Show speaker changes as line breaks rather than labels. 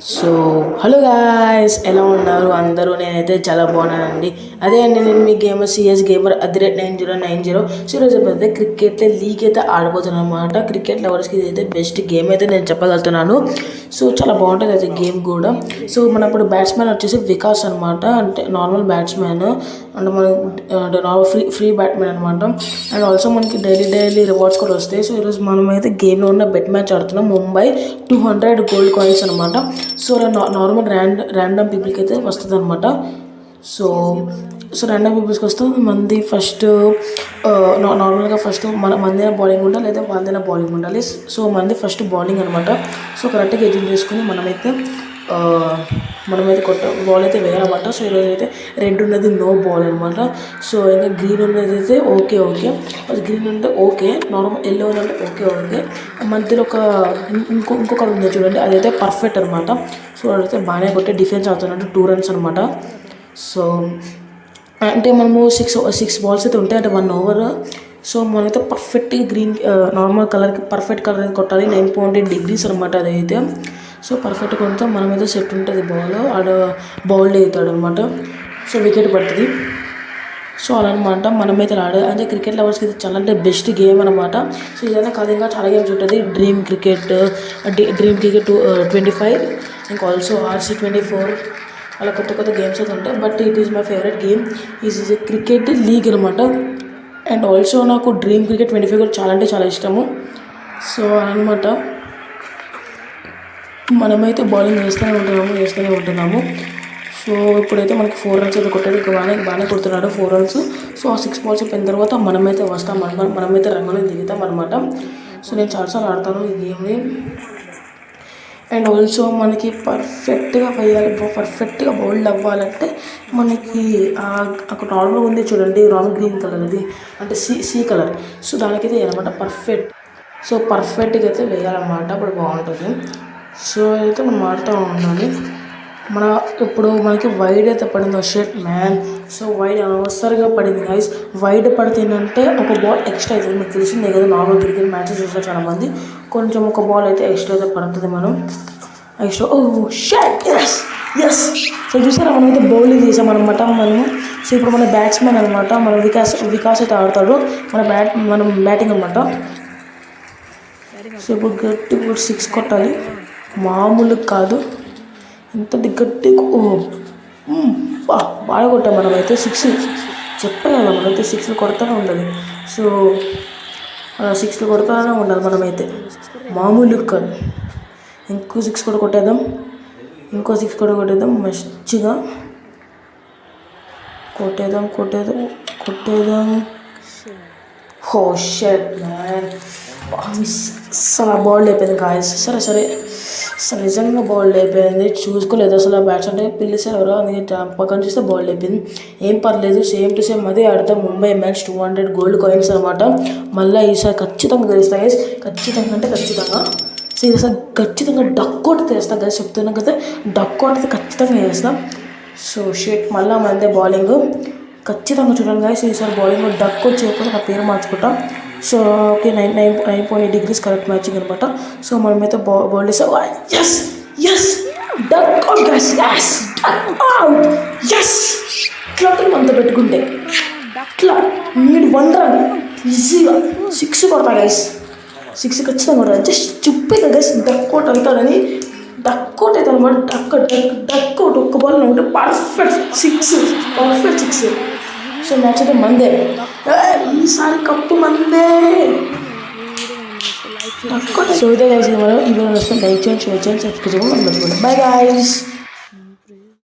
So hello guys, ఎలా ఉన్నారు అందరూ? నేనైతే చాలా బాగున్నానండి. అదే అండి, నేను మీ గేమర్ సిఎస్ గేమర్ @9090. సో ఈరోజు అయితే క్రికెట్ లీగ్ అయితే ఆడబోతున్నాను అనమాట. క్రికెట్ లవర్స్కి ఇదైతే బెస్ట్ గేమ్ అయితే నేను చెప్పగలుగుతున్నాను. సో చాలా బాగుంటుంది అయితే గేమ్ కూడా. సో మన ఇప్పుడు బ్యాట్స్మెన్ వచ్చేసి వికాస్ అనమాట. అంటే నార్మల్ బ్యాట్స్మెన్, అంటే మనం నార్మల్ ఫ్రీ బ్యాట్స్మెన్ అనమాట. అండ్ ఆల్సో మనకి డైలీ రివార్డ్స్ కూడా వస్తాయి. సో ఈరోజు మనం అయితే గేమ్లో ఉన్న బెట్ మ్యాచ్ ఆడుతున్నాం. ముంబై 200 గోల్డ్ కాయిన్స్ అనమాట. సో నార్మల్ ర్యాండమ్ పీపుల్కి అయితే వస్తుంది అనమాట. సో ర్యాండమ్ పీపుల్స్కి వస్తే మంది ఫస్ట్ నార్మల్గా ఫస్ట్ మందైనా బౌలింగ్ ఉండాలి, లేదా వాళ్ళదైనా బౌలింగ్ ఉండాలి. సో మంది ఫస్ట్ బౌలింగ్ అనమాట. సో కరెక్ట్గా ఎడ్జింగ్ చేసుకుని మనమైతే బాల్ అయితే వేయాలన్నమాట. సో ఈరోజు అయితే రెడ్ ఉన్నది నో బాల్ అనమాట. సో ఇంకా గ్రీన్ ఉన్నది అయితే ఓకే, గ్రీన్ ఉంటే ఓకే, నార్మల్ ఎల్లో అంటే ఓకే. మధ్యలో ఇంకో కలర్ ఉంది చూడండి, అదైతే పర్ఫెక్ట్ అనమాట. సో అదైతే బాగానే కొట్టే డిఫెన్స్ ఆడుతున్నట్టు 2 runs అనమాట. సో అంటే మనము సిక్స్ బాల్స్ అయితే ఉంటాయి, అంటే 1 over. సో మనమైతే పర్ఫెక్ట్గా గ్రీన్ నార్మల్ కలర్కి పర్ఫెక్ట్ కలర్ అయితే కొట్టాలి. 9.8 degrees అనమాట అదైతే. సో పర్ఫెక్ట్గా కొంత మనమైతే సెట్ ఉంటుంది బాల్, ఆడ బౌల్డ్ అవుతాడు అనమాట. సో వికెట్ పడుతుంది. సో అలా అనమాట మనమైతే అంటే క్రికెట్ లవర్స్కి అయితే చాలా అంటే బెస్ట్ గేమ్ అనమాట. సో ఇదైనా కాదు, ఇంకా చాలా గేమ్స్ ఉంటుంది. డ్రీమ్ క్రికెట్ 25, ఇంకా ఆల్సో RC24, అలా కొత్త గేమ్స్ అయితే ఉంటాయి. But it is my favourite game. Is cricket league అనమాట. అండ్ ఆల్సో నాకు డ్రీమ్ క్రికెట్ 25 కూడా చాలా అంటే చాలా ఇష్టము. సో అనమాట మనమైతే బౌలింగ్ వేస్తూనే ఉంటున్నాము. సో ఇప్పుడైతే మనకి 4 runs అయితే కొట్టాడు. ఇంకా బాగానే కొడుతున్నాడు 4 runs. సో ఆ 6 balls అయిపోయిన తర్వాత మనమైతే వస్తాం, మనమైతే రంగంలో దిగుతాం అనమాట. సో నేను చాలాసార్లు ఆడతాను ఈ గేమ్ని. అండ్ ఆల్సో మనకి పర్ఫెక్ట్గా వేయాలి, పర్ఫెక్ట్గా బౌల్డ్ అవ్వాలంటే మనకి అక్కడ నార్మల్గా ఉంది చూడండి, రామల్ గ్రీన్ కలర్, అది అంటే సీ కలర్. సో దానికైతే అనమాట పర్ఫెక్ట్గా అయితే వేయాలన్నమాట. అప్పుడు బాగుంటుంది. సో అయితే మనం ఆడుతూ ఉండాలి. ఇప్పుడు మనకి వైడ్ అయితే పడింది షర్ట్ మ్యాన్. సో వైడ్ అనవసరంగా పడింది గైస్. వైడ్ పడితే ఏంటంటే ఒక బాల్ ఎక్స్ట్రా అవుతుంది. మీకు తెలిసిందే కదా, నార్మల్ క్రికెట్ మ్యాచెస్ చూస్తారు చాలామంది, కొంచెం ఒక బాల్ అయితే ఎక్స్ట్రా అయితే పడుతుంది. మనం ఎక్స్ట్రా ఎస్. సో చూసారా, మనమైతే బౌలింగ్ చేసామన్నమాట మనము. సో ఇప్పుడు మన బ్యాట్స్మెన్ అనమాట, మన వికాస్ అయితే ఆడతాడు. మనం బ్యాటింగ్ అనమాట. సో ఇప్పుడు గట్టి 6 కొట్టాలి, మామూలు కాదు. ఎంత గట్టిగా బాగా కొట్టాం మనమైతే. 6 చెప్పే కదా, మనమైతే 6 కొడతానే ఉండాలి. సో 6 కొడతానే ఉండాలి మనమైతే, మామూలు కాదు. ఇంకో 6 కూడా కొట్టేద్దాం, మంచిగా కొట్టేద్దాం. హో షట్ మ్యాన్, అసలు బాల్ అయిపోయింది గాయస్. సరే అసలు నిజంగా బాల్ అయిపోయింది. చూసుకోలేదు అసలు. బ్యాట్స్ అంటే పిలిచారు ఎవరో, అందుకే పక్కన చూస్తే బాల్ అయిపోయింది. ఏం పర్లేదు, సేమ్ టు సేమ్ అదే ఆడతాం. ముంబై మ్యాచ్ 200 గోల్డ్ కాయిన్స్ అనమాట. మళ్ళీ ఈసారి ఖచ్చితంగా గెలుస్తా గైస్, ఖచ్చితంగా. సో ఈసారి ఖచ్చితంగా డక్అట్ తెస్తాం కదా, చెప్తున్నాం కదా, డక్అట్ అయితే ఖచ్చితంగా చేస్తాం. సో షేట్ మళ్ళీ మందే బౌలింగ్ ఖచ్చితంగా చూడండి గైస్. ఈసారి బౌలింగ్ డక్అట్ చేయకపోతే నా పేరు మార్చుకుంటాం. So okay, 9.8 degrees correct matching అనమాట. సో మనమైతే బౌల్ చేస్తాం. ఎస్ డక్అట్ గైస్, ఇట్లా మనతో పెట్టుకుంటే ఇట్లా మీరు 1 run ఈజీగా 6 కొడతా గైస్. 6 ఖచ్చితంగా కొడతా. జస్ట్ చెప్పేది గైస్, డక్అట్ అవుతాడని. డక్అట్ అవుతాడు అనమాట. డక్అట్ ఒక్క బాల్ ఉంటే పర్ఫెక్ట్ 6. సో మ్యాచ్ అయితే మందే, ఈసారి కప్పు మందే. సో ఇదే గైస్, మనం ఈ వీడియో లైక్ చేయండి, షేర్ చేయండి, సబ్స్క్రైబ్ చేసుకోండి. Bye guys.